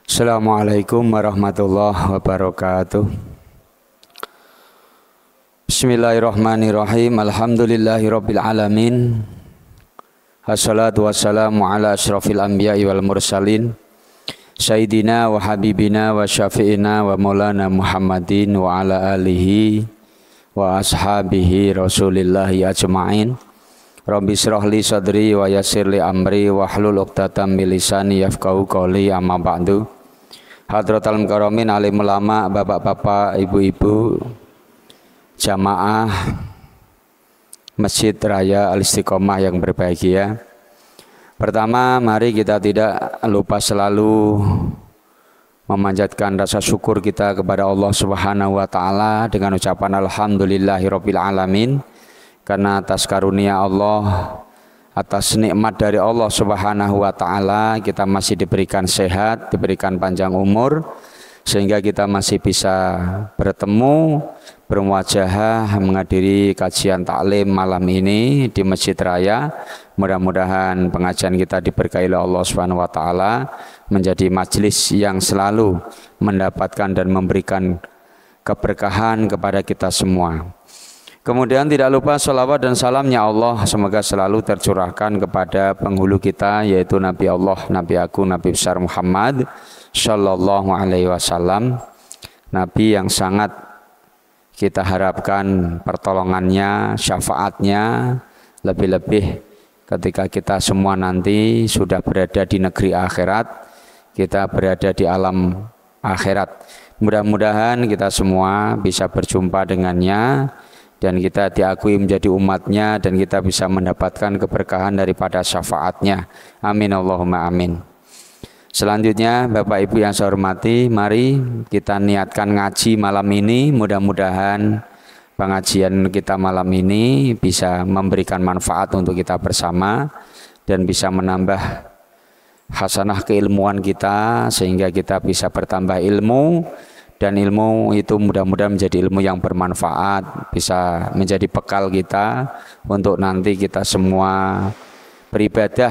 Assalamualaikum warahmatullahi wabarakatuh. Bismillahirrahmanirrahim. Alhamdulillahirabbil alamin. Assalatu wassalamu ala asyrafil anbiya'i wal mursalin. Sayyidina wa habibina wa syafi'ina wa maulana Muhammadin wa ala alihi wa ashabihi rasulillahi ajma'in. Rabbi shrah li sadri wa yassir li amri wa hlul 'uqdatam min lisani yafqahu qawli, amma ba'du. Hadratul Mukarramin, alim ulama, bapak-bapak, ibu-ibu, jamaah Masjid Raya Al-Istiqomah yang berbahagia. Pertama, mari kita tidak lupa selalu memanjatkan rasa syukur kita kepada Allah Subhanahu wa taala dengan ucapan alhamdulillahirabbil alamin, karena atas karunia Allah, atas nikmat dari Allah Subhanahu wa taala kita masih diberikan sehat, diberikan panjang umur, sehingga kita masih bisa bertemu, bermuajahah, menghadiri kajian taklim malam ini di Masjid Raya. Mudah-mudahan pengajian kita diberkahi oleh Allah Subhanahu wa taala, menjadi majelis yang selalu mendapatkan dan memberikan keberkahan kepada kita semua. Kemudian tidak lupa sholawat dan salamnya Allah semoga selalu tercurahkan kepada penghulu kita, yaitu Nabi Allah, Nabi Agung, Nabi besar Muhammad Sallallahu Alaihi Wasallam, Nabi yang sangat kita harapkan pertolongannya, syafaatnya, lebih-lebih ketika kita semua nanti sudah berada di negeri akhirat, kita berada di alam akhirat. Mudah-mudahan kita semua bisa berjumpa dengannya dan kita diakui menjadi umatnya, dan kita bisa mendapatkan keberkahan daripada syafaatnya. Amin Allahumma amin. Selanjutnya Bapak Ibu yang saya hormati, mari kita niatkan ngaji malam ini. Mudah-mudahan pengajian kita malam ini bisa memberikan manfaat untuk kita bersama dan bisa menambah hasanah keilmuan kita, sehingga kita bisa bertambah ilmu, dan ilmu itu mudah-mudahan menjadi ilmu yang bermanfaat, bisa menjadi bekal kita untuk nanti kita semua beribadah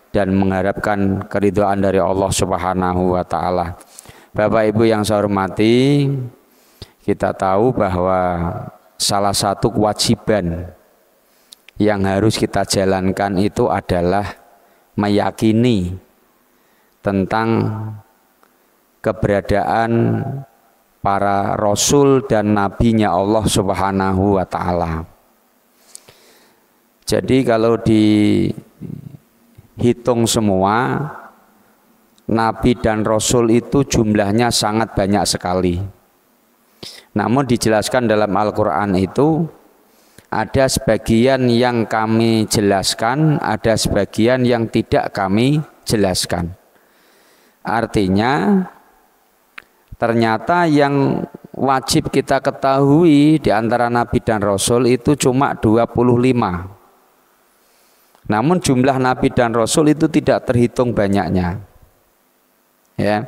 dan mengharapkan keridhaan dari Allah Subhanahu wa taala. Bapak Ibu yang saya hormati, kita tahu bahwa salah satu kewajiban yang harus kita jalankan itu adalah meyakini tentang keberadaan para rasul dan nabinya Allah Subhanahu wa taala. Jadi kalau dihitung semua, nabi dan rasul itu jumlahnya sangat banyak sekali. Namun dijelaskan dalam Al-Qur'an itu ada sebagian yang kami jelaskan, ada sebagian yang tidak kami jelaskan. Artinya ternyata yang wajib kita ketahui di antara nabi dan rasul itu cuma 25. Namun jumlah nabi dan rasul itu tidak terhitung banyaknya. Ya.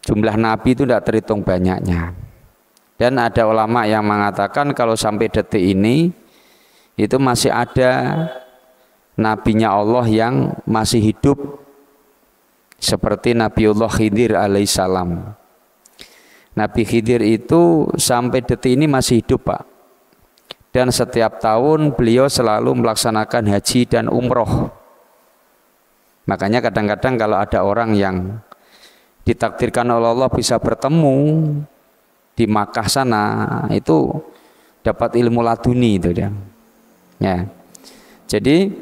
Jumlah nabi itu tidak terhitung banyaknya. Dan ada ulama yang mengatakan kalau sampai detik ini itu masih ada nabinya Allah yang masih hidup, seperti Nabiullah Khidir alaihissalam. Nabi Khidir itu sampai detik ini masih hidup, Pak. Dan setiap tahun beliau selalu melaksanakan haji dan umroh. Makanya kadang-kadang kalau ada orang yang ditakdirkan oleh Allah bisa bertemu di Makkah sana, itu dapat ilmu laduni itu dia. Ya. Jadi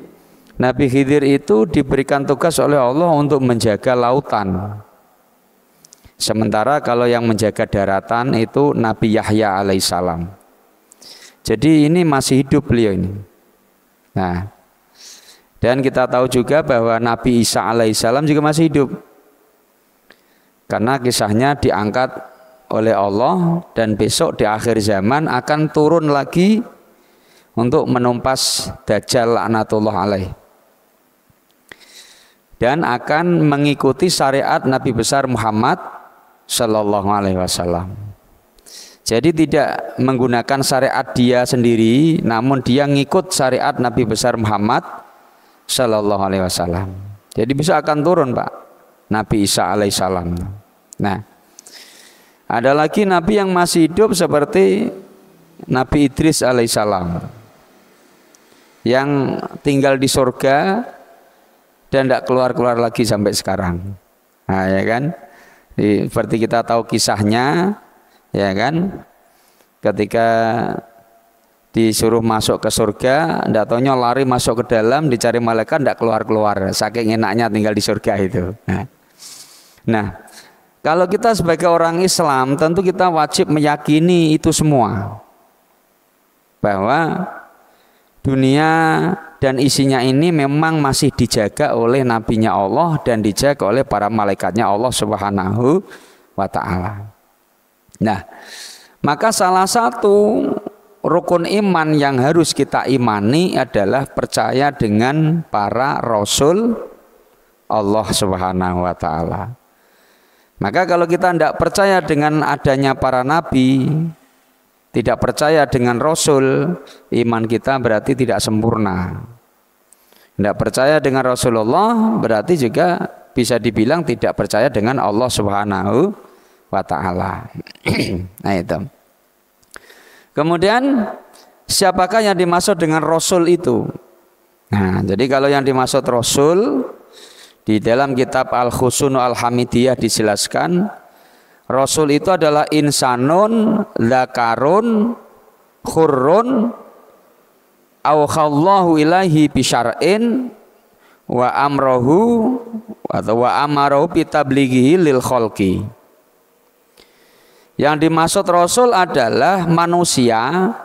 Nabi Khidir itu diberikan tugas oleh Allah untuk menjaga lautan. Sementara kalau yang menjaga daratan itu Nabi Yahya alaihissalam. Jadi ini masih hidup beliau ini. Nah, dan kita tahu juga bahwa Nabi Isa alaihissalam juga masih hidup, karena kisahnya diangkat oleh Allah dan besok di akhir zaman akan turun lagi untuk menumpas Dajjal laknatullah alaih, dan akan mengikuti syariat Nabi besar Muhammad Sallallahu Alaihi Wasallam. Jadi tidak menggunakan syariat dia sendiri, namun dia ngikut syariat Nabi besar Muhammad Sallallahu alaihi wasallam. Jadi bisa akan turun Pak, Nabi Isa alaihissalam. Nah, ada lagi Nabi yang masih hidup seperti Nabi Idris alaihissalam, yang tinggal di surga dan tidak keluar-keluar lagi sampai sekarang. Nah, ya kan? Seperti kita tahu kisahnya, ya kan? Ketika disuruh masuk ke surga, tidak taunya lari masuk ke dalam, dicari malaikat tidak keluar-keluar, saking enaknya tinggal di surga itu. Nah, kalau kita sebagai orang Islam tentu kita wajib meyakini itu semua, bahwa dunia dan isinya ini memang masih dijaga oleh nabinya Allah dan dijaga oleh para malaikatnya Allah Subhanahu wa ta'ala. Nah, maka salah satu rukun iman yang harus kita imani adalah percaya dengan para rasul Allah Subhanahu wa ta'ala. Maka kalau kita tidak percaya dengan adanya para nabi, tidak percaya dengan rasul, iman kita berarti tidak sempurna. Tidak percaya dengan Rasulullah berarti juga bisa dibilang tidak percaya dengan Allah Subhanahu wa ta'ala. Nah itu. Kemudian siapakah yang dimaksud dengan Rasul itu? Nah, jadi kalau yang dimaksud Rasul di dalam kitab Al-Khusun Al-Hamidiyah dijelaskan, Rasul itu adalah insanun zakarun khurrun awkhallahu ilaihi bisyar'in wa amrohu atau wa amarohu bitablighihi lil khalqi. Yang dimaksud Rasul adalah manusia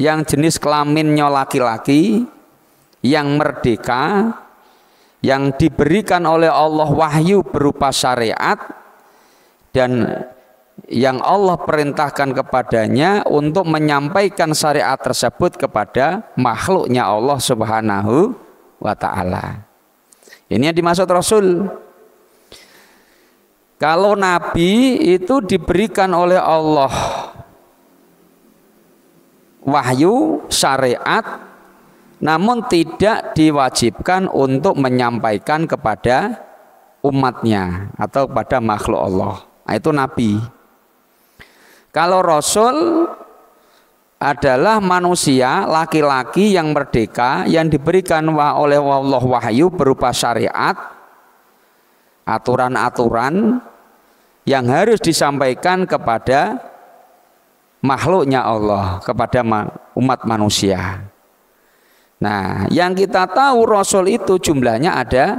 yang jenis kelaminnya laki-laki, yang merdeka, yang diberikan oleh Allah wahyu berupa syariat, dan yang Allah perintahkan kepadanya untuk menyampaikan syariat tersebut kepada makhluknya Allah Subhanahu wa ta'ala. Ini yang dimaksud Rasul. Kalau Nabi itu diberikan oleh Allah wahyu, syariat, namun tidak diwajibkan untuk menyampaikan kepada umatnya atau pada makhluk Allah. Nah, itu Nabi. Kalau Rasul adalah manusia laki-laki yang merdeka, yang diberikan oleh Allah wahyu berupa syariat, aturan-aturan yang harus disampaikan kepada makhluknya Allah, kepada umat manusia. Nah, yang kita tahu Rasul itu jumlahnya ada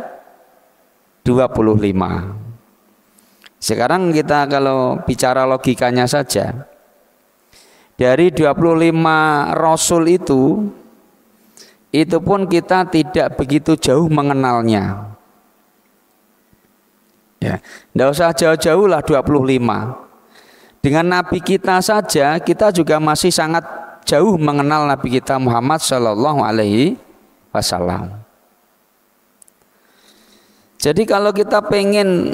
25. Sekarang kita kalau bicara logikanya saja, dari 25 Rasul itu pun kita tidak begitu jauh mengenalnya. Ya, tidak usah jauh-jauh lah 25. Dengan Nabi kita saja kita juga masih sangat jauh mengenal Nabi kita Muhammad Shallallahu Alaihi Wasallam. Jadi kalau kita pengen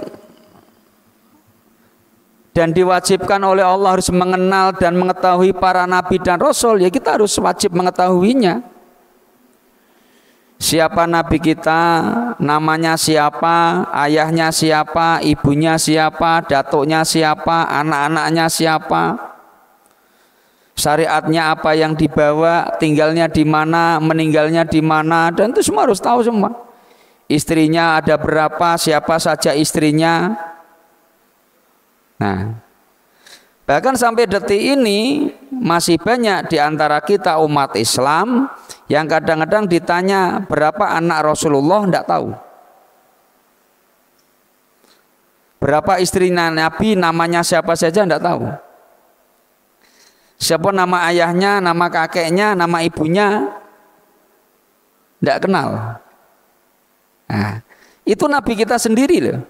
dan diwajibkan oleh Allah harus mengenal dan mengetahui para nabi dan rasul, ya kita harus wajib mengetahuinya. Siapa nabi kita, namanya siapa, ayahnya siapa, ibunya siapa, datuknya siapa, anak-anaknya siapa, syariatnya apa yang dibawa, tinggalnya di mana, meninggalnya di mana, dan itu semua harus tahu semua. Istrinya ada berapa, siapa saja istrinya. Nah, bahkan sampai detik ini masih banyak di antara kita umat Islam yang kadang-kadang ditanya berapa anak Rasulullah tidak tahu, berapa istri Nabi, namanya siapa saja tidak tahu, siapa nama ayahnya, nama kakeknya, nama ibunya tidak kenal. Nah, itu Nabi kita sendiri loh.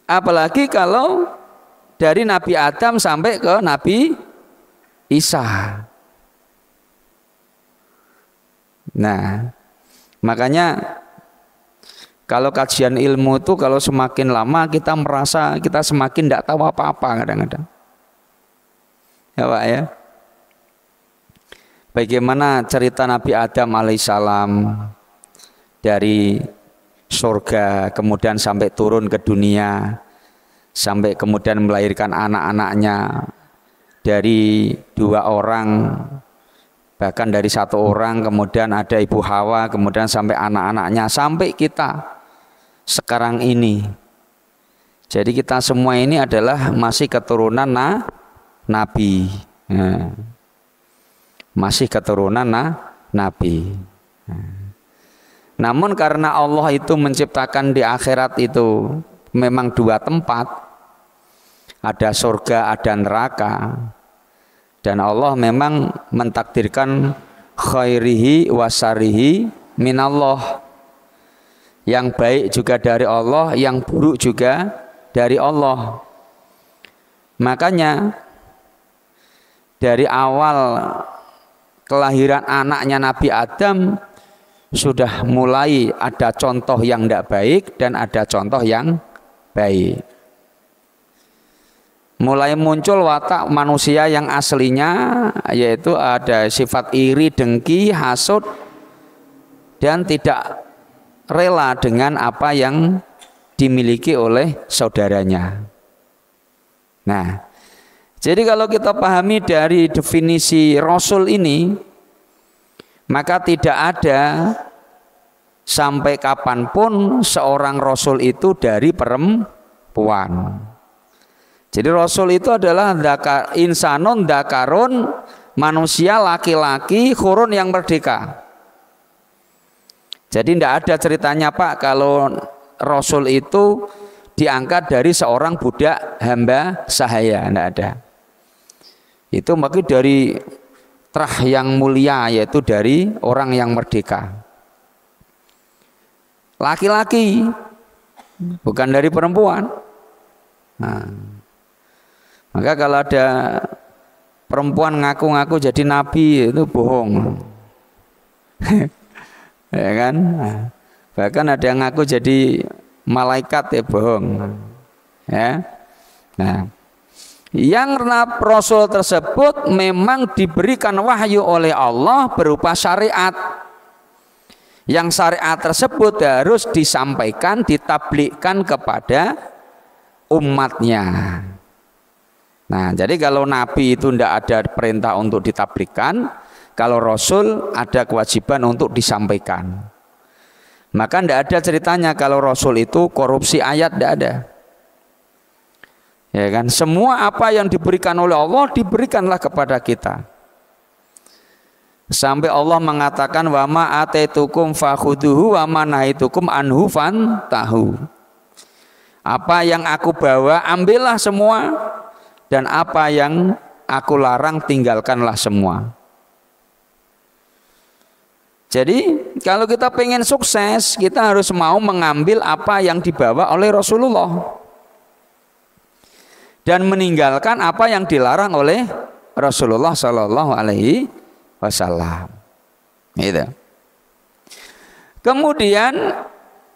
Apalagi kalau dari Nabi Adam sampai ke Nabi Isa. Nah, makanya kalau kajian ilmu itu kalau semakin lama kita merasa kita semakin tidak tahu apa-apa kadang-kadang. Ya Pak ya. Bagaimana cerita Nabi Adam alaihissalam, dari surga kemudian sampai turun ke dunia, sampai kemudian melahirkan anak-anaknya dari 2 orang, bahkan dari 1 orang, kemudian ada Ibu Hawa, kemudian sampai anak-anaknya, sampai kita sekarang ini. Jadi kita semua ini adalah masih keturunan Nabi, masih keturunan Nabi. Namun karena Allah itu menciptakan di akhirat itu memang 2 tempat, ada surga, ada neraka. Dan Allah memang mentakdirkan khairihi wasarihi minallah. Yang baik juga dari Allah, yang buruk juga dari Allah. Makanya dari awal kelahiran anaknya Nabi Adam sudah mulai ada contoh yang tidak baik dan ada contoh yang baik. Mulai muncul watak manusia yang aslinya, yaitu ada sifat iri, dengki, hasud, dan tidak rela dengan apa yang dimiliki oleh saudaranya. Nah, jadi kalau kita pahami dari definisi Rasul ini, maka tidak ada sampai kapanpun seorang Rasul itu dari perempuan. Jadi Rasul itu adalah insanun dakarun, manusia laki-laki khurun yang merdeka. Jadi tidak ada ceritanya Pak kalau Rasul itu diangkat dari seorang budak hamba sahaya, tidak ada. Itu maksud dari trah yang mulia, yaitu dari orang yang merdeka. Laki-laki, bukan dari perempuan. Nah, maka kalau ada perempuan ngaku-ngaku jadi nabi itu bohong. Ya kan? Bahkan ada yang ngaku jadi malaikat, ya bohong. Ya. Nah, yang Rasul tersebut memang diberikan wahyu oleh Allah berupa syariat. Yang syariat tersebut harus disampaikan, ditablikkan kepada umatnya. Nah, jadi kalau Nabi itu tidak ada perintah untuk ditablikkan, kalau Rasul ada kewajiban untuk disampaikan. Maka tidak ada ceritanya kalau Rasul itu korupsi ayat, tidak ada. Ya kan, semua apa yang diberikan oleh Allah diberikanlah kepada kita. Sampai Allah mengatakan wa ma ataitukum fakhuduhu wa ma nahaitukum anhu fantahu. Apa yang aku bawa ambillah semua, dan apa yang aku larang tinggalkanlah semua. Jadi kalau kita pengen sukses, kita harus mau mengambil apa yang dibawa oleh Rasulullah dan meninggalkan apa yang dilarang oleh Rasulullah Shallallahu Alaihi Wasallam. Gitu. Kemudian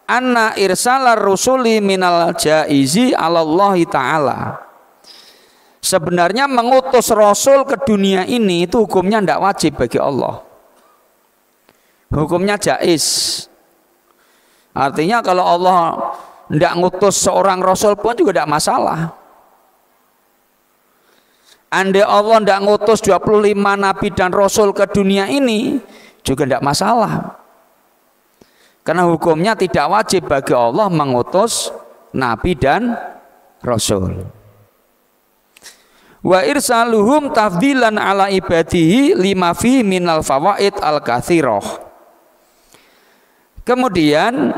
anna irsalar rusuli minal jaizi alallahi ta'ala. Sebenarnya mengutus Rasul ke dunia ini itu hukumnya tidak wajib bagi Allah. Hukumnya jaiz. Artinya kalau Allah tidak ngutus seorang Rasul pun juga tidak masalah. Andai Allah tidak ngutus 25 Nabi dan Rasul ke dunia ini juga tidak masalah. Karena hukumnya tidak wajib bagi Allah mengutus Nabi dan Rasul. Wa irsaluhum tafdilan ala ibadihi lima fi minal fawaid al kathirah. Kemudian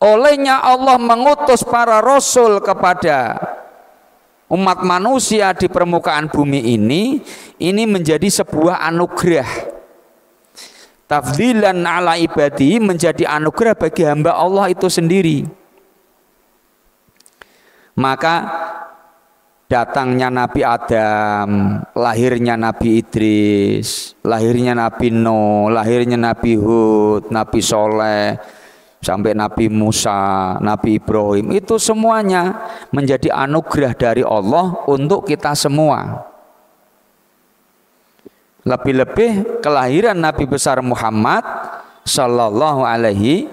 olehnya Allah mengutus para rasul kepada umat manusia di permukaan bumi ini menjadi sebuah anugerah. Tafdilan ala ibadihi menjadi anugerah bagi hamba Allah itu sendiri. Maka datangnya Nabi Adam, lahirnya Nabi Idris, lahirnya Nabi Nuh, lahirnya Nabi Hud, Nabi Soleh, sampai Nabi Musa, Nabi Ibrahim, itu semuanya menjadi anugerah dari Allah untuk kita semua. Lebih-lebih kelahiran Nabi besar Muhammad Sallallahu alaihi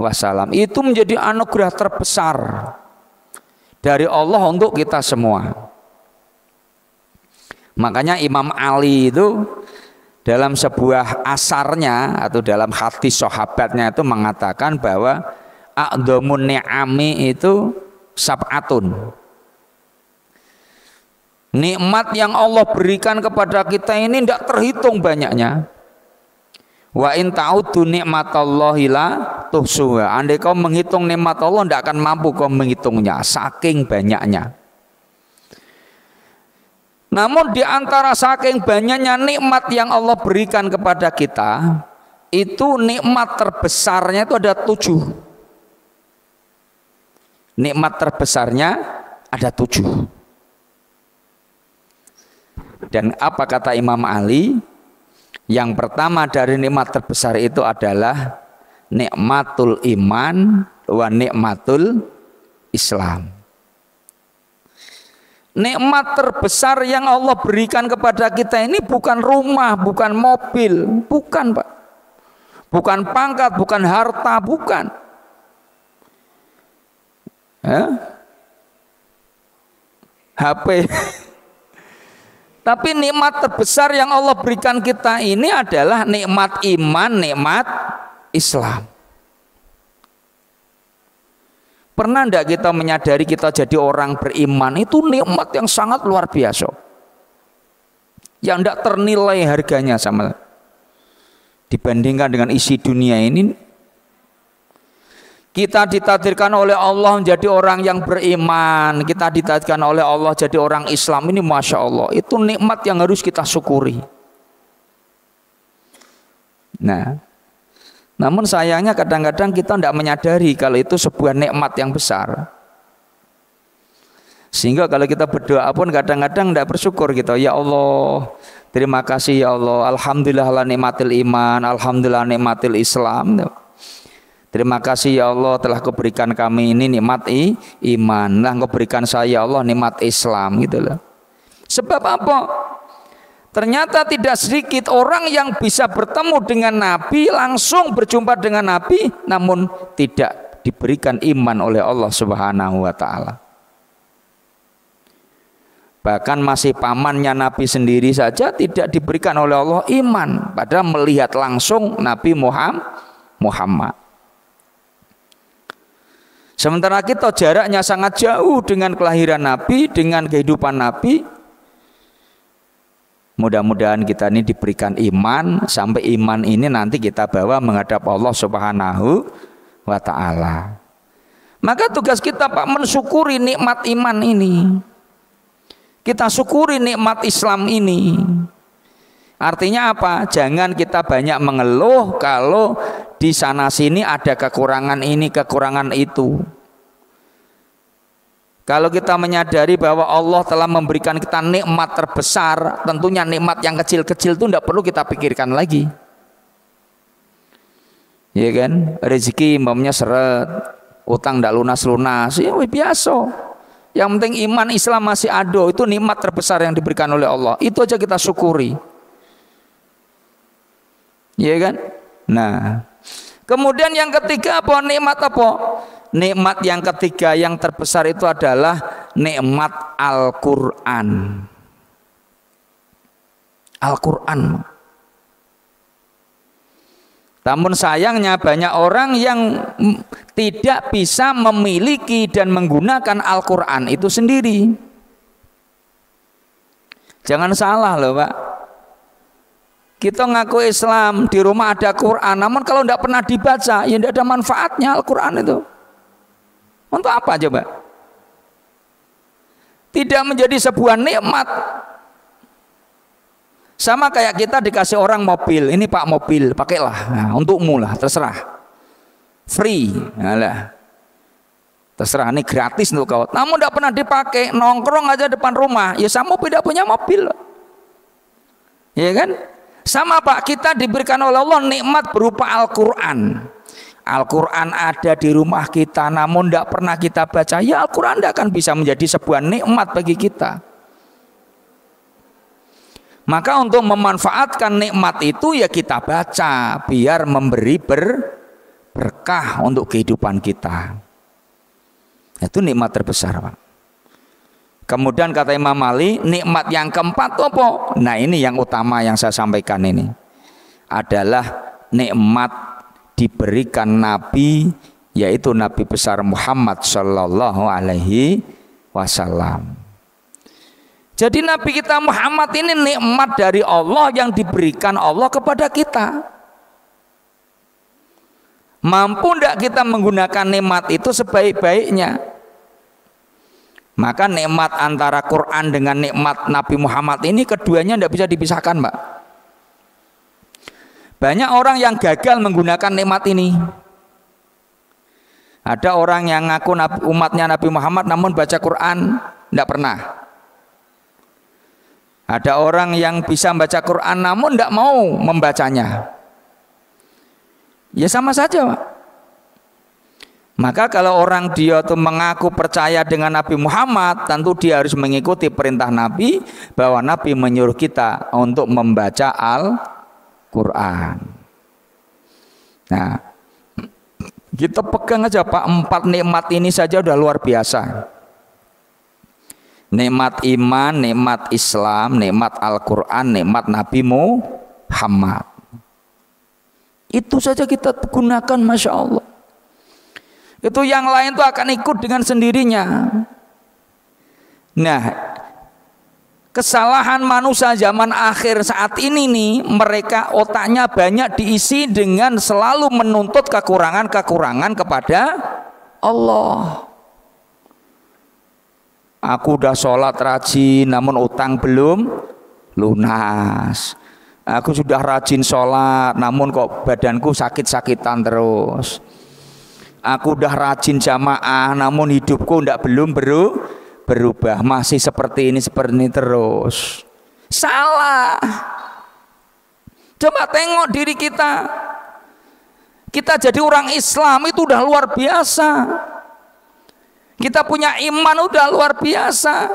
wasallam. Itu menjadi anugerah terbesar dari Allah untuk kita semua. Makanya Imam Ali itu dalam sebuah asarnya atau dalam hadis sahabatnya itu mengatakan bahwa a'dhamun ni'ami itu sab'atun. Nikmat yang Allah berikan kepada kita ini tidak terhitung banyaknya. Wa in ta'uddu ni'matallahi la tuhsuha. Andai kau menghitung nikmat Allah tidak akan mampu kau menghitungnya, saking banyaknya. Namun di antara saking banyaknya nikmat yang Allah berikan kepada kita, itu nikmat terbesarnya itu ada 7. Nikmat terbesarnya ada 7. Dan apa kata Imam Ali? Yang pertama dari nikmat terbesar itu adalah nikmatul iman wa nikmatul Islam. Nikmat terbesar yang Allah berikan kepada kita ini bukan rumah, bukan mobil, bukan Pak. Bukan pangkat, bukan harta, bukan. HP. Tapi nikmat terbesar yang Allah berikan kita ini adalah nikmat iman, nikmat Islam. Pernah enggak kita menyadari kita jadi orang beriman itu nikmat yang sangat luar biasa, yang enggak ternilai harganya sama dibandingkan dengan isi dunia ini. Kita ditakdirkan oleh Allah menjadi orang yang beriman, kita ditakdirkan oleh Allah jadi orang Islam, ini Masya Allah, itu nikmat yang harus kita syukuri. Nah, namun sayangnya kadang-kadang kita tidak menyadari kalau itu sebuah nikmat yang besar. Sehingga kalau kita berdoa pun kadang-kadang tidak bersyukur gitu. Ya Allah, terima kasih ya Allah, alhamdulillah ala nikmatil iman, alhamdulillah nikmatil Islam. Terima kasih ya Allah telah Kau berikan kami ini nikmat iman, lah Kau berikan saya ya Allah nikmat Islam gitu loh. Sebab apa? Ternyata tidak sedikit orang yang bisa bertemu dengan Nabi, langsung berjumpa dengan Nabi, namun tidak diberikan iman oleh Allah Subhanahu wa Ta'ala. Bahkan masih pamannya Nabi sendiri saja tidak diberikan oleh Allah iman, padahal melihat langsung Nabi Muhammad. Sementara kita jaraknya sangat jauh dengan kelahiran Nabi, dengan kehidupan Nabi. Mudah-mudahan kita ini diberikan iman, sampai iman ini nanti kita bawa menghadap Allah Subhanahu wa Ta'ala. Maka tugas kita Pak mensyukuri nikmat iman ini. Kita syukuri nikmat Islam ini. Artinya apa? Jangan kita banyak mengeluh kalau di sana sini ada kekurangan ini, kekurangan itu. Kalau kita menyadari bahwa Allah telah memberikan kita nikmat terbesar, tentunya nikmat yang kecil-kecil itu tidak perlu kita pikirkan lagi. Ya kan? Rezeki umpamanya seret, utang tidak lunas-lunas, ya biasa. Yang penting iman Islam masih ada, itu nikmat terbesar yang diberikan oleh Allah. Itu aja kita syukuri. Ya kan? Nah, kemudian yang ketiga apa? Nikmat apa? Nikmat yang ketiga yang terbesar itu adalah nikmat Al-Quran. Al-Quran. Namun sayangnya banyak orang yang tidak bisa memiliki dan menggunakan Al-Quran itu sendiri. Jangan salah loh Pak. Kita ngaku Islam, di rumah ada Quran, namun kalau tidak pernah dibaca, ya tidak ada manfaatnya Al-Quran itu. Untuk apa coba? Tidak menjadi sebuah nikmat. Sama kayak kita dikasih orang mobil, ini Pak mobil, pakailah, nah, untukmu lah, terserah, free, nah, terserah, ini gratis untuk kau. Namun tidak pernah dipakai, nongkrong aja depan rumah, ya sama tidak punya mobil, ya kan? Sama Pak, kita diberikan oleh Allah nikmat berupa Al-Quran. Al-Quran ada di rumah kita, namun tidak pernah kita baca, ya Al-Quran tidak akan bisa menjadi sebuah nikmat bagi kita. Maka untuk memanfaatkan nikmat itu ya kita baca biar memberi berkah untuk kehidupan kita. Itu nikmat terbesar, Pak. Kemudian kata Imam Ali, nikmat yang keempat apa? Nah, ini yang utama yang saya sampaikan ini. Adalah nikmat diberikan Nabi, yaitu Nabi besar Muhammad sallallahu alaihi wasallam. Jadi Nabi kita Muhammad ini nikmat dari Allah yang diberikan Allah kepada kita. Mampu tidak kita menggunakan nikmat itu sebaik-baiknya? Maka nikmat antara Quran dengan nikmat Nabi Muhammad ini keduanya tidak bisa dipisahkan, Mbak. Banyak orang yang gagal menggunakan nikmat ini. Ada orang yang ngaku umatnya Nabi Muhammad namun baca Quran tidak pernah. Ada orang yang bisa membaca Quran namun tidak mau membacanya. Ya sama saja, Pak. Maka kalau orang dia tuh mengaku percaya dengan Nabi Muhammad, tentu dia harus mengikuti perintah Nabi bahwa Nabi menyuruh kita untuk membaca Al-Quran. Nah, kita pegang aja, Pak, 4 nikmat ini saja udah luar biasa. Nikmat iman, nikmat Islam, nikmat Al-Quran, nikmat Nabi Muhammad. Itu saja kita gunakan, Masya Allah. Itu yang lain itu akan ikut dengan sendirinya. Nah, kesalahan manusia zaman akhir saat ini nih, mereka otaknya banyak diisi dengan selalu menuntut kekurangan-kekurangan kepada Allah. Aku udah sholat rajin namun utang belum lunas. Aku sudah rajin sholat namun kok badanku sakit-sakitan terus. Aku udah rajin jamaah namun hidupku belum berubah, masih seperti ini terus. Salah. Coba tengok diri kita. Kita jadi orang Islam itu udah luar biasa. Kita punya iman udah luar biasa.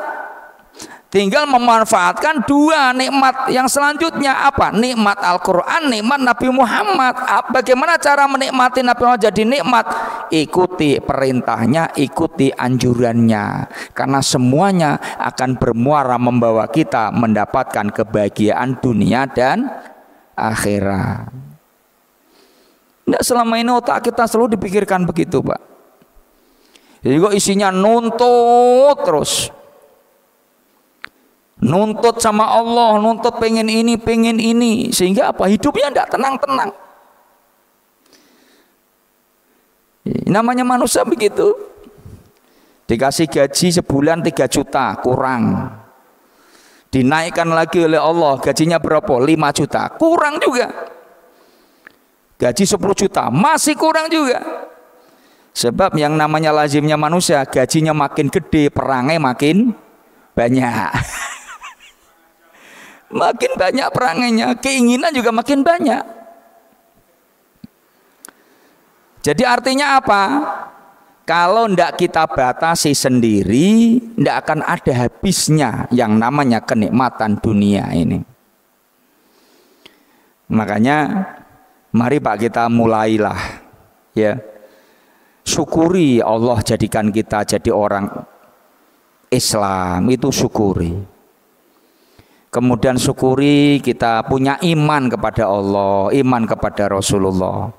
Tinggal memanfaatkan 2 nikmat yang selanjutnya apa? Nikmat Al-Quran, nikmat Nabi Muhammad. Bagaimana cara menikmati Nabi Muhammad jadi nikmat? Ikuti perintahnya, ikuti anjurannya. Karena semuanya akan bermuara membawa kita mendapatkan kebahagiaan dunia dan akhirat. Tidak selama ini otak kita selalu dipikirkan begitu, Pak. Jadi kok isinya nuntut terus. Nuntut sama Allah, nuntut pengen ini. Sehingga apa? Hidupnya tidak tenang-tenang. Namanya manusia begitu. Dikasih gaji sebulan 3 juta, kurang. Dinaikkan lagi oleh Allah, gajinya berapa? 5 juta, kurang juga. Gaji 10 juta, masih kurang juga. Sebab yang namanya lazimnya manusia, gajinya makin gede, perangai makin banyak. Makin banyak perangainya, keinginan juga makin banyak. Jadi artinya apa? Kalau tidak kita batasi sendiri, tidak akan ada habisnya yang namanya kenikmatan dunia ini. Makanya mari Pak kita mulailah, ya. Syukuri Allah jadikan kita jadi orang Islam, itu syukuri. Kemudian syukuri kita punya iman kepada Allah, iman kepada Rasulullah.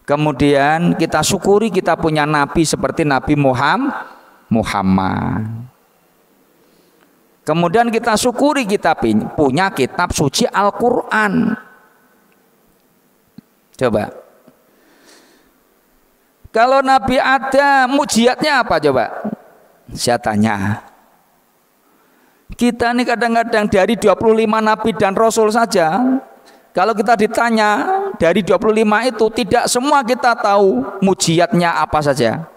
Kemudian kita syukuri kita punya Nabi seperti Nabi Muhammad. Kemudian kita syukuri kita punya kitab suci Al-Quran. Coba. Kalau Nabi ada mujizatnya apa coba? Saya tanya. Kita ini kadang-kadang dari 25 Nabi dan Rasul saja, kalau kita ditanya dari 25 itu tidak semua kita tahu mujizatnya apa saja.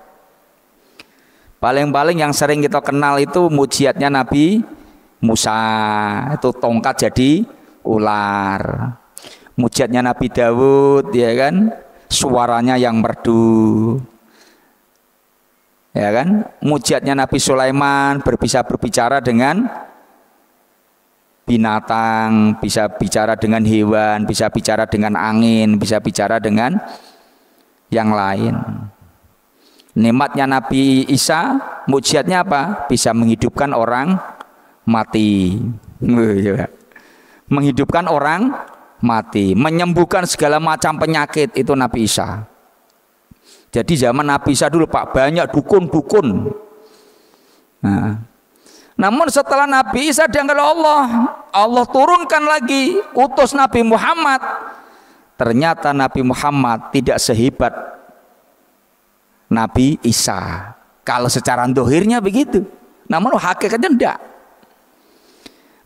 Paling-paling yang sering kita kenal itu mujizatnya Nabi Musa, itu tongkat jadi ular. Mujizatnya Nabi Dawud, ya kan? Suaranya yang merdu, ya kan? Mujizatnya Nabi Sulaiman bisa berbicara dengan binatang, bisa bicara dengan hewan, bisa bicara dengan angin, bisa bicara dengan yang lain. Nikmatnya Nabi Isa, mukjizatnya apa? Bisa menghidupkan orang mati. Menghidupkan orang mati, menyembuhkan segala macam penyakit, itu Nabi Isa. Jadi zaman Nabi Isa dulu Pak, banyak dukun-dukun. Nah, namun setelah Nabi Isa diangkat Allah, Allah turunkan lagi, utus Nabi Muhammad. Ternyata Nabi Muhammad tidak sehebat Nabi Isa. Kalau secara dohirnya begitu, namun hakikatnya tidak.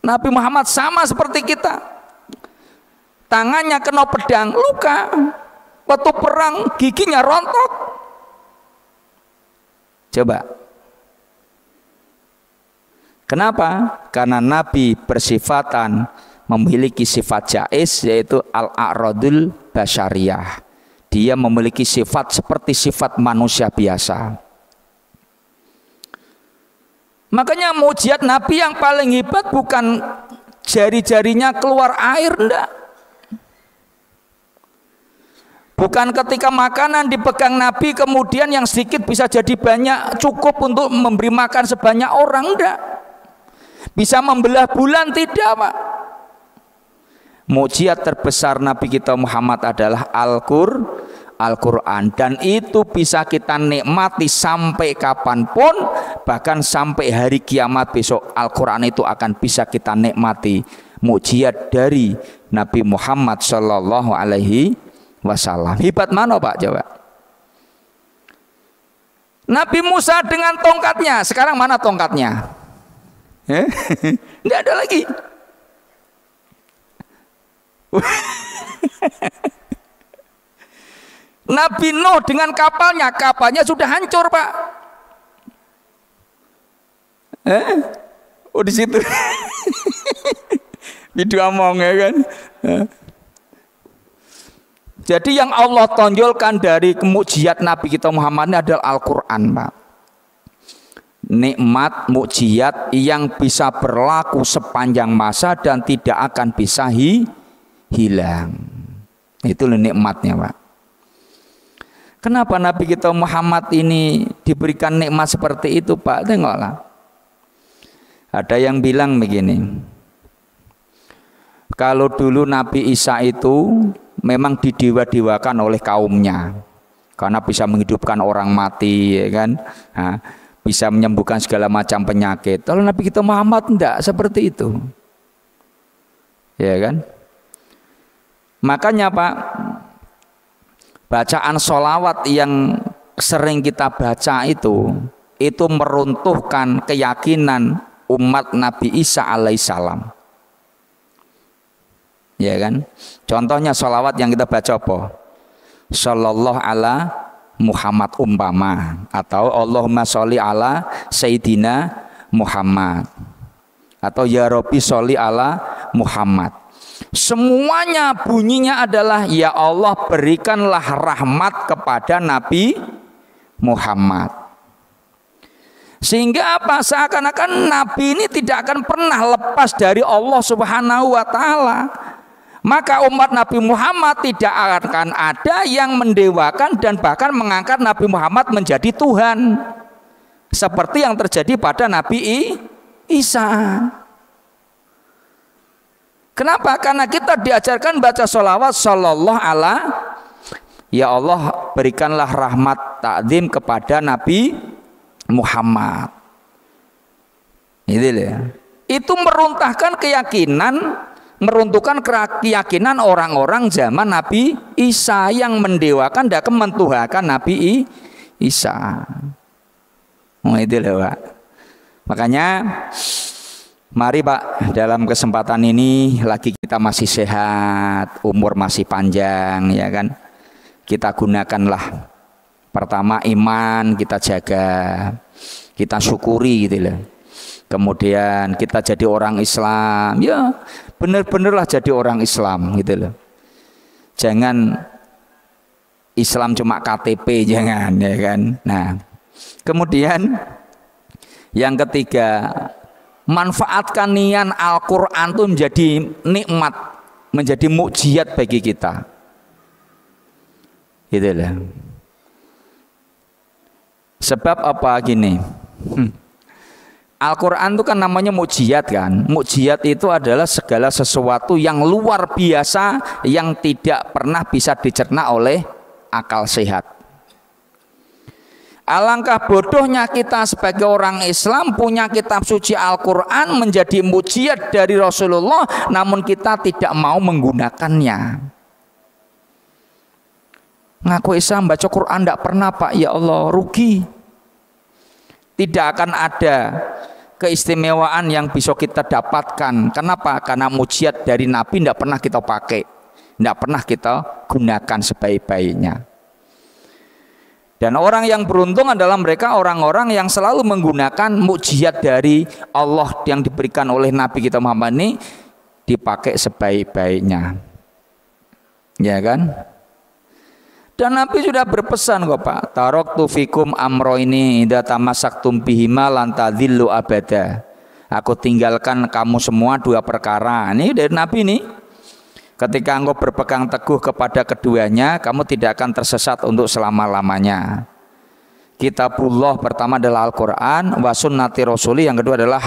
Nabi Muhammad sama seperti kita, tangannya kena pedang, luka, waktu perang giginya rontok. Coba, kenapa? Karena Nabi bersifatan memiliki sifat jaiz, yaitu al-a'radul basyariyah. Dia memiliki sifat seperti sifat manusia biasa. Makanya mukjizat Nabi yang paling hebat bukan jari-jarinya keluar air, enggak. Bukan ketika makanan dipegang Nabi kemudian yang sedikit bisa jadi banyak, cukup untuk memberi makan sebanyak orang, enggak. Bisa membelah bulan, tidak Pak. Mukjizat terbesar Nabi kita Muhammad adalah Al-Quran, dan itu bisa kita nikmati sampai kapanpun, bahkan sampai hari kiamat besok Al-Quran itu akan bisa kita nikmati. Mukjizat dari Nabi Muhammad Shallallahu Alaihi Wasallam. Hebat mana Pak? Coba. Nabi Musa dengan tongkatnya, sekarang mana tongkatnya? Tidak ada lagi. Nabi Nuh dengan kapalnya, kapalnya sudah hancur Pak. Oh di situ. Video omong ya kan. Jadi yang Allah tonjolkan dari mukjizat Nabi kita Muhammad ini adalah Al-Quran Pak. Nikmat mukjizat yang bisa berlaku sepanjang masa dan tidak akan bisa hilang. Itu nikmatnya Pak. Kenapa Nabi kita Muhammad ini diberikan nikmat seperti itu Pak? Tengoklah. Ada yang bilang begini, kalau dulu Nabi Isa itu memang didewa-dewakan oleh kaumnya, karena bisa menghidupkan orang mati, ya kan? Nah, bisa menyembuhkan segala macam penyakit. Kalau Nabi kita Muhammad tidak seperti itu, ya kan? Makanya Pak, bacaan sholawat yang sering kita baca itu meruntuhkan keyakinan umat Nabi Isa alaihissalam, ya kan? Contohnya sholawat yang kita baca apa? Sallallahu ala Muhammad umpama, atau Allahumma sholli ala Sayyidina Muhammad, atau Ya Rabbi sholli ala Muhammad. Semuanya bunyinya adalah ya Allah berikanlah rahmat kepada Nabi Muhammad. Sehingga apa? Seakan-akan Nabi ini tidak akan pernah lepas dari Allah Subhanahu wa Ta'ala. Maka umat Nabi Muhammad tidak akan ada yang mendewakan dan bahkan mengangkat Nabi Muhammad menjadi Tuhan, seperti yang terjadi pada Nabi Isa. Kenapa? Karena kita diajarkan baca sholawat sallallahu ala, ya Allah berikanlah rahmat ta'zim kepada Nabi Muhammad. Itu meruntuhkan keyakinan orang-orang zaman Nabi Isa yang mendewakan dan mentuhankan Nabi Isa. Itu loh Pak. Makanya mari Pak, dalam kesempatan ini lagi kita masih sehat, umur masih panjang, ya kan? Kita gunakanlah. Pertama iman kita jaga, kita syukuri gitu loh. Kemudian kita jadi orang Islam, ya benar-benarlah jadi orang Islam gitu loh. Jangan Islam cuma KTP, jangan, ya kan. Nah, kemudian yang ketiga, manfaatkan nian Al-Quran itu menjadi nikmat, menjadi mukjizat bagi kita. Itulah. Sebab apa gini? Al-Quran itu kan namanya mukjizat kan. Mukjizat itu adalah segala sesuatu yang luar biasa yang tidak pernah bisa dicerna oleh akal sehat. Alangkah bodohnya kita sebagai orang Islam punya kitab suci Al-Quran menjadi mukjizat dari Rasulullah, namun kita tidak mau menggunakannya. Ngaku Islam baca Quran tidak pernah, Pak, ya Allah, rugi. Tidak akan ada keistimewaan yang bisa kita dapatkan. Kenapa? Karena mukjizat dari Nabi tidak pernah kita pakai, tidak pernah kita gunakan sebaik-baiknya. Dan orang yang beruntung adalah mereka orang-orang yang selalu menggunakan mukjizat dari Allah yang diberikan oleh Nabi kita Muhammad ini dipakai sebaik-baiknya. Ya kan? Dan Nabi sudah berpesan kok, Pak, taraktu fikum amroini idza tamassaktum bihima lan tadhillu abada. Aku tinggalkan kamu semua dua perkara. Ini dari Nabi nih. Ketika engkau berpegang teguh kepada keduanya, kamu tidak akan tersesat untuk selama-lamanya. Kitabullah pertama adalah Al-Quran, wa sunnati rasuli, yang kedua adalah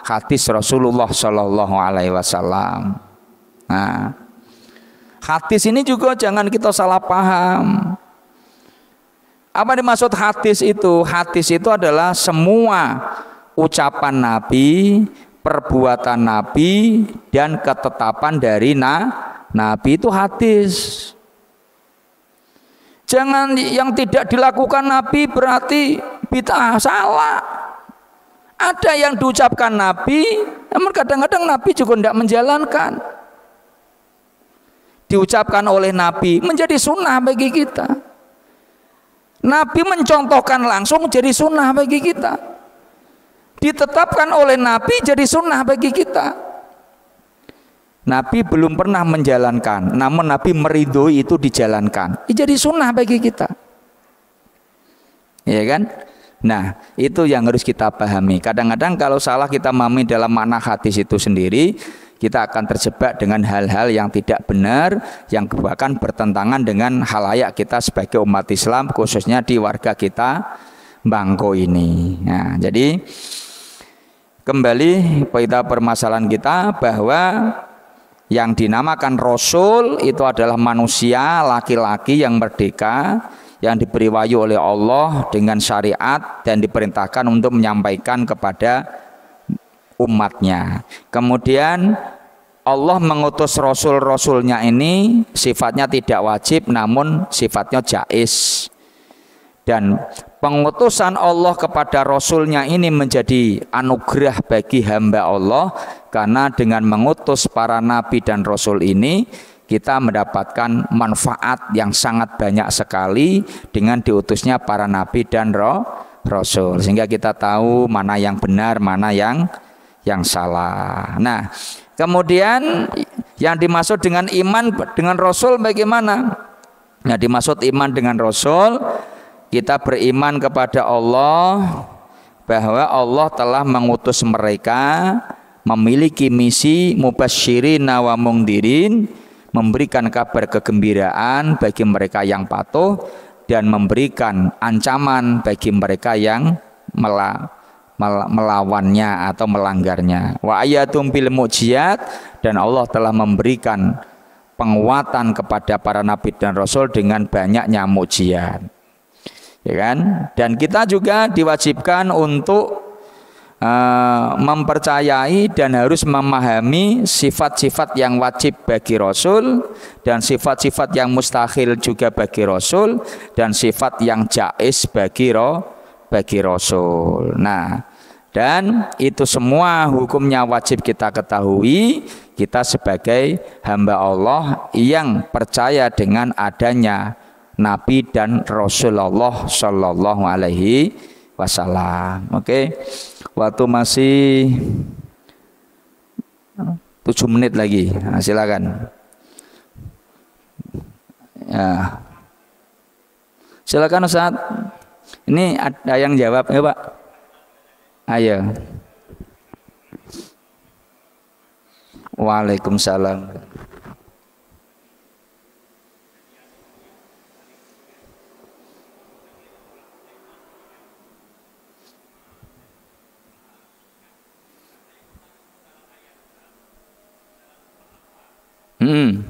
hadis Rasulullah Shallallahu Alaihi Wasallam. Nah, hadis ini juga jangan kita salah paham. Apa dimaksud hadis itu? Hadis itu adalah semua ucapan Nabi, perbuatan Nabi, dan ketetapan dari Nabi, itu hadis. Jangan yang tidak dilakukan Nabi berarti bid'ah, salah. Ada yang diucapkan Nabi, namun kadang-kadang Nabi juga tidak menjalankan. Diucapkan oleh Nabi menjadi sunnah bagi kita. Nabi mencontohkan langsung jadi sunnah bagi kita. Ditetapkan oleh Nabi jadi sunnah bagi kita. Nabi belum pernah menjalankan, namun Nabi meridhoi itu dijalankan, jadi sunnah bagi kita. Ya kan? Nah, itu yang harus kita pahami. Kadang-kadang kalau salah kita memahami dalam makna hadis itu sendiri, kita akan terjebak dengan hal-hal yang tidak benar, yang bahkan bertentangan dengan halayak kita sebagai umat Islam, khususnya di warga kita Bangko ini. Nah, jadi kembali pada permasalahan kita bahwa yang dinamakan Rasul itu adalah manusia laki-laki yang merdeka, yang diberi wahyu oleh Allah dengan syariat dan diperintahkan untuk menyampaikan kepada umatnya. Kemudian Allah mengutus Rasul-Rasulnya ini sifatnya tidak wajib, namun sifatnya jaiz. Dan pengutusan Allah kepada Rasulnya ini menjadi anugerah bagi hamba Allah, karena dengan mengutus para nabi dan rasul ini kita mendapatkan manfaat yang sangat banyak sekali dengan diutusnya para nabi dan rasul, sehingga kita tahu mana yang benar, mana yang salah. Nah, kemudian yang dimaksud dengan iman dengan rasul bagaimana? Nah, dimaksud iman dengan rasul, kita beriman kepada Allah bahwa Allah telah mengutus mereka, memiliki misi mubasysyirin wa mungdirin, memberikan kabar kegembiraan bagi mereka yang patuh dan memberikan ancaman bagi mereka yang melawannya atau melanggarnya. Wa ayatum bil mukjizat, dan Allah telah memberikan penguatan kepada para nabi dan rasul dengan banyaknya mukjizat. Ya kan? Dan kita juga diwajibkan untuk mempercayai dan harus memahami sifat-sifat yang wajib bagi Rasul dan sifat-sifat yang mustahil juga bagi Rasul dan sifat yang jaiz bagi Rasul. Nah, dan itu semua hukumnya wajib kita ketahui, kita sebagai hamba Allah yang percaya dengan adanya Nabi dan Rasulullah Shallallahu Alaihi Wasallam. Oke, waktu masih 7 menit lagi. Nah, silakan. Ya. Silakan Ustaz. Ini ada yang jawab ya Pak? Ayo. Waalaikumsalam. Hmm.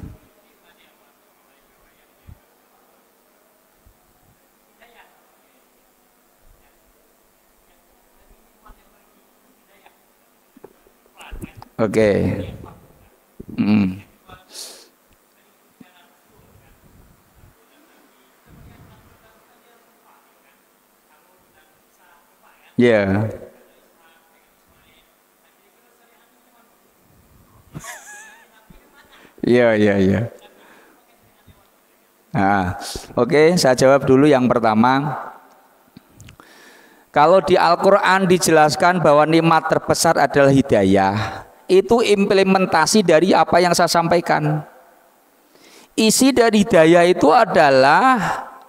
Oke. Hmm. Ya. Iya, iya, iya. Nah, oke, saya jawab dulu yang pertama. Kalau di Al-Quran dijelaskan bahwa nikmat terbesar adalah hidayah, itu implementasi dari apa yang saya sampaikan. Isi dari hidayah itu adalah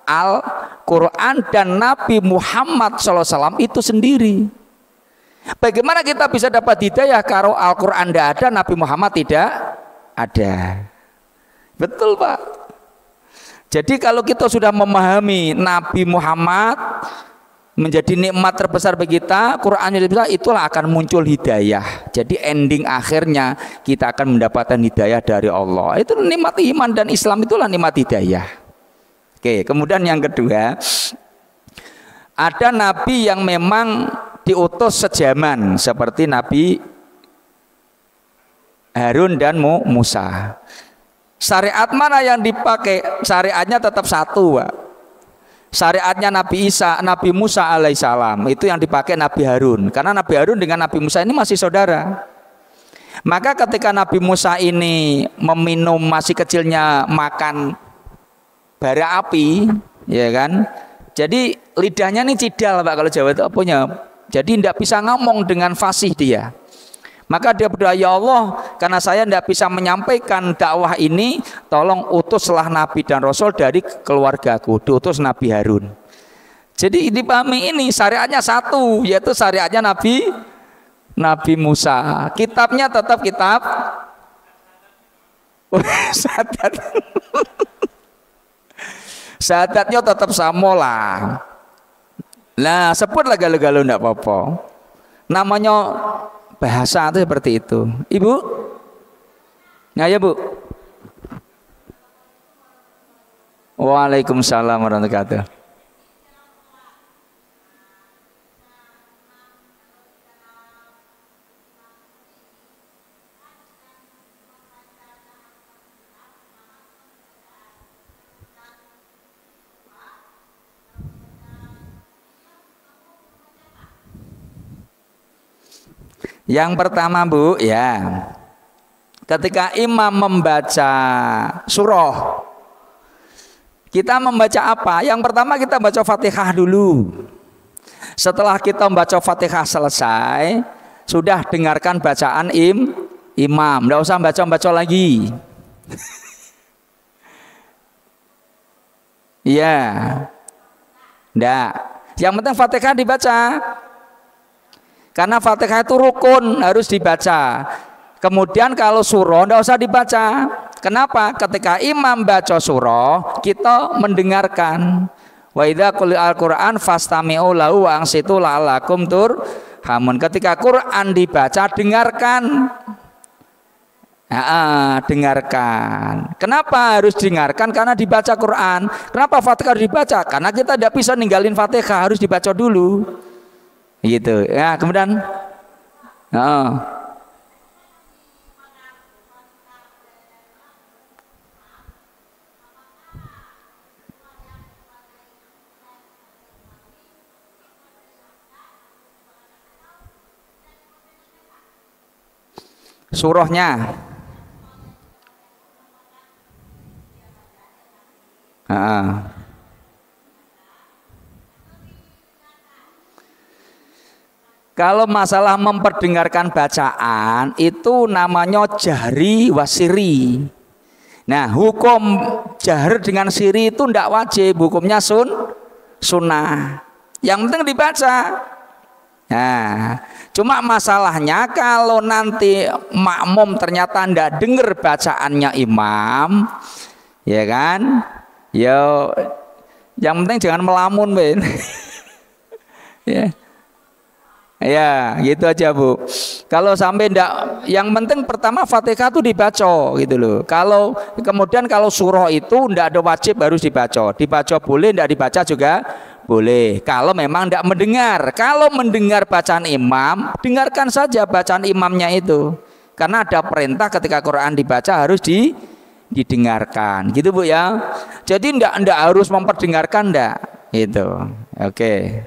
Al-Quran dan Nabi Muhammad SAW itu sendiri. Bagaimana kita bisa dapat hidayah kalau Al-Quran tidak ada, Nabi Muhammad tidak ada? Betul, Pak. Jadi kalau kita sudah memahami Nabi Muhammad menjadi nikmat terbesar bagi kita, Quran itulah akan muncul hidayah. Jadi ending akhirnya kita akan mendapatkan hidayah dari Allah. Itu nikmat iman dan Islam, itulah nikmat hidayah. Oke, kemudian yang kedua, ada nabi yang memang diutus sejaman seperti Nabi Harun dan Musa. Syariat mana yang dipakai? Syariatnya tetap satu, Pak. Syariatnya Nabi Isa, Nabi Musa alaihissalam, itu yang dipakai Nabi Harun. Karena Nabi Harun dengan Nabi Musa ini masih saudara. Maka ketika Nabi Musa ini meminum masih kecilnya makan bara api, ya kan? Jadi lidahnya ini cidal, Pak, kalau Jawa itu punya. Jadi tidak bisa ngomong dengan fasih dia. Maka dia berdoa, ya Allah, karena saya tidak bisa menyampaikan dakwah ini, tolong utuslah Nabi dan Rasul dari keluargaku. Diutus Nabi Harun. Jadi dipahami ini syariatnya satu, yaitu syariatnya Nabi Musa. Kitabnya tetap kitab Syahadat. Syahadatnya tetap sama lah. Nah, sebutlah galau-galau tidak apa-apa. Namanya bahasa itu seperti itu. Ibu? Nah, ya, Bu. Waalaikumsalam warahmatullahi wabarakatuh. Yang pertama, Bu, ya, ketika imam membaca surah, kita membaca apa? Yang pertama kita baca Fatihah dulu. Setelah kita membaca Fatihah selesai, sudah dengarkan bacaan imam. Tidak usah baca-baca lagi. Iya, enggak. Yang penting Fatihah dibaca. Karena Fatihah itu rukun, harus dibaca. Kemudian kalau surah tidak usah dibaca. Kenapa? Ketika imam baca surah, kita mendengarkan. Wa idza quri'al Qur'an fastami'u lahu wa ansitu la'allakum turhamun. Ketika Quran dibaca, dengarkan. Dengarkan. Kenapa harus dengarkan? Karena dibaca Quran. Kenapa Fatihah harus dibaca? Karena kita tidak bisa ninggalin Fatihah, harus dibaca dulu. Gitu ya. Kemudian surahnya kalau masalah memperdengarkan bacaan itu namanya jahri wasiri. Nah, hukum jahar dengan siri itu tidak wajib, hukumnya sunnah. Yang penting dibaca. Nah, cuma masalahnya kalau nanti makmum ternyata ndak dengar bacaannya imam, ya kan? Ya, yang penting jangan melamun, Ben. Ya. Ya, gitu aja, Bu. Kalau sampai ndak, yang penting pertama Fatihah itu dibaca gitu loh. Kalau kemudian kalau surah itu ndak ada wajib harus dibaca. Dibaca boleh, ndak dibaca juga boleh. Kalau memang ndak mendengar. Kalau mendengar bacaan imam, dengarkan saja bacaan imamnya itu. Karena ada perintah ketika Quran dibaca harus didengarkan. Gitu, Bu ya. Jadi ndak harus memperdengarkan ndak. Gitu. Oke.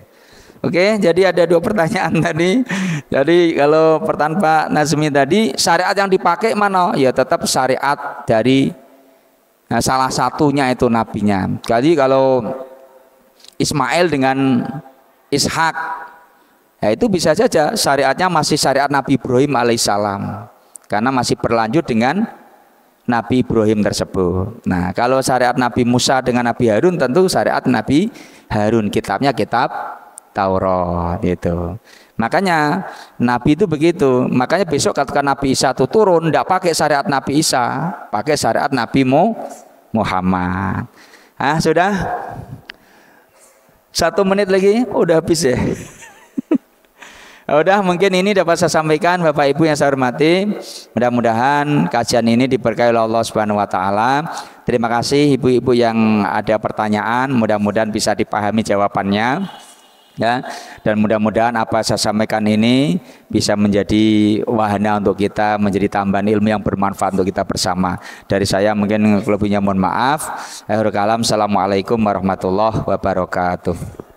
Oke, jadi ada 2 pertanyaan tadi. Jadi kalau pertanyaan Pak Nazmi tadi, syariat yang dipakai mana? Ya tetap syariat dari salah satunya itu nabinya. Jadi kalau Ismail dengan Ishak, ya itu bisa saja syariatnya masih syariat Nabi Ibrahim alaihissalam, karena masih berlanjut dengan Nabi Ibrahim tersebut. Nah, kalau syariat Nabi Musa dengan Nabi Harun, tentu syariat Nabi Harun, kitabnya kitab Taurat itu. Makanya Nabi itu begitu. Makanya besok ketika Nabi Isa itu turun, tidak pakai syariat Nabi Isa, pakai syariat Nabi Muhammad. Ah, sudah 1 menit lagi, udah habis ya. Udah, mungkin ini dapat saya sampaikan Bapak Ibu yang saya hormati. Mudah-mudahan kajian ini diberkahi oleh Allah Subhanahu wa taala. Terima kasih ibu-ibu yang ada pertanyaan, mudah-mudahan bisa dipahami jawabannya. Ya, dan mudah-mudahan apa saya sampaikan ini bisa menjadi wahana untuk kita, menjadi tambahan ilmu yang bermanfaat untuk kita bersama. Dari saya mungkin lebihnya mohon maaf. Akhirul kalam, assalamualaikum warahmatullahi wabarakatuh.